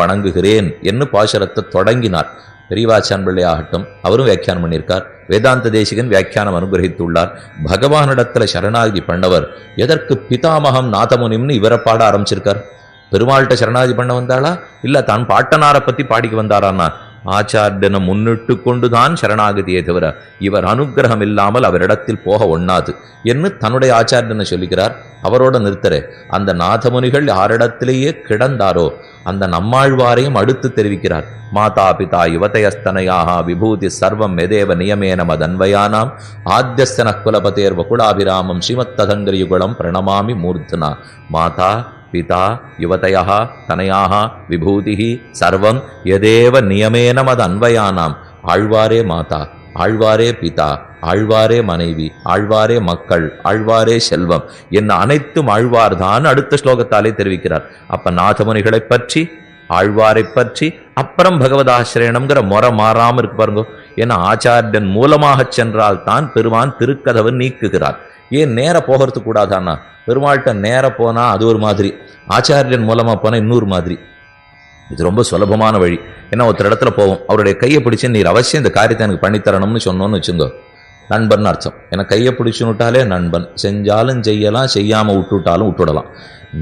வணங்குகிறேன் என்று பாசுரத்தை தொடங்கினார். பெரியவாச்சான் பிள்ளை ஆகட்டும், அவரும் வியாக்கியானம் பண்ணியிருக்கார். வேதாந்த தேசிகன் வியாக்கியானம் அனுகிரகித்துள்ளார். பகவானிடத்துல சரணாகதி பண்ணவர் எதற்கு பிதாமகம் நாதமுனிம்னு இவரை பாட ஆரம்பிச்சிருக்கார். பெருமாள்கிட்ட சரணாகதி பண்ண வந்தாளா இல்ல தான் பாட்டனாரை பத்தி பாடிக்கு வந்தாரான்னா ஆச்சாரியனை முன்னிட்டு கொண்டுதான் சரணாகதியை தவிர இவர் அனுகிரகம் இல்லாமல் அவரிடத்தில் போக ஒண்ணாது என்று தன்னுடைய ஆச்சாரியனை சொல்லிக்கிறார். அவரோட நிறுத்தரே அந்த நாதமுனிகள் யாரிடத்திலேயே கிடந்தாரோ அந்த நம்மாழ்வாரையும் அடுத்து தெரிவிக்கிறார். மாதா பிதா யுவதயஸ்தனையாக விபூதி சர்வம் எதேவ நியமேன மதன்வயானாம் ஆத்தியஸ்தன குலபதேர் வகுலாபிராமம் ஸ்ரீமத்ததங்கரியுகுலம் பிரணமாமி மூர்த்தனா. மாதா பிதா யுவதயः தனயாः விபூதிः சர்வம் எதேவ நியமேன மத அன்வயானாம். ஆழ்வாரே மாதா, ஆழ்வாரே பிதா, ஆழ்வாரே மனைவி, ஆழ்வாரே மக்கள், ஆழ்வாரே செல்வம் என்ன அனைத்தும் ஆழ்வார்தான் அடுத்த ஸ்லோகத்தாலே தெரிவிக்கிறார். அப்ப நாதமுனிகளை பற்றி ஆழ்வாரை பற்றி அப்புறம் பகவதாசிரியனம்ங்கிற முறை மாறாம இருக்கு பாருங்க. ஏன்னா ஆச்சாரியன் மூலமாக சென்றால் தான் பெருமான் திருக்கதவை நீக்குகிறார். ஏன் நேர போகிறது கூடாதான்னா பெருமாள்கிட்ட நேர போனா அது ஒரு மாதிரி, ஆச்சாரியன் மூலமா போனா இன்னொரு மாதிரி. இது ரொம்ப சுலபமான வழி. ஏன்னா ஒருத்தர் இடத்துல போவோம், அவருடைய கையை பிடிச்சு நீர் அவசியம் இந்த காரியத்தை எனக்கு பண்ணித்தரணும்னு சொன்னோன்னு வச்சுங்க, நண்பன் அர்த்தம். ஏன்னா கையை பிடிச்சுன்னுட்டாலே நண்பன், செஞ்சாலும் செய்யலாம், செய்யாம விட்டுவிட்டாலும் விட்டுடலாம்.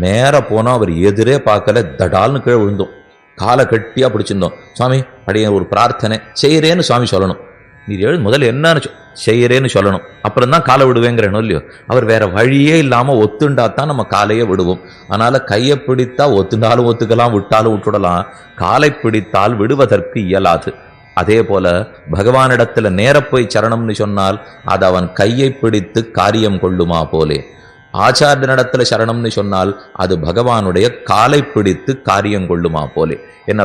நேர போனா அவர் எதிரே பார்க்கல, தடால்னு கீழே விழுந்தோம், காலை கட்டியா பிடிச்சிருந்தோம். சுவாமி அப்படியே ஒரு பிரார்த்தனை செய்யறேன்னு சுவாமி சொல்லணும். நீர் எழுது முதல்ல என்னன்னு செய்யறேன்னு சொல்லணும், அப்புறம் தான் காலை விடுவேங்கிறனோ இல்லையோ. அவர் வேற வழியே இல்லாம ஒத்துண்டாத்தான் நம்ம காலையே விடுவோம். அதனால கையை பிடித்தா ஒத்துண்டாலும் ஒத்துக்கலாம், விட்டாலும் விட்டுடலாம். காலை பிடித்தால் விடுவதற்கு இயலாது. அதே போல பகவானிடத்துல நேர போய் சரணம்னு சொன்னால் அது அவன் கையை பிடித்து காரியம் கொள்ளுமா போலே. ஆச்சாரியனிடத்துல சரணம்னு சொன்னால் அது பகவானுடைய காலை பிடித்து காரியம் கொள்ளுமா போலே. என்ன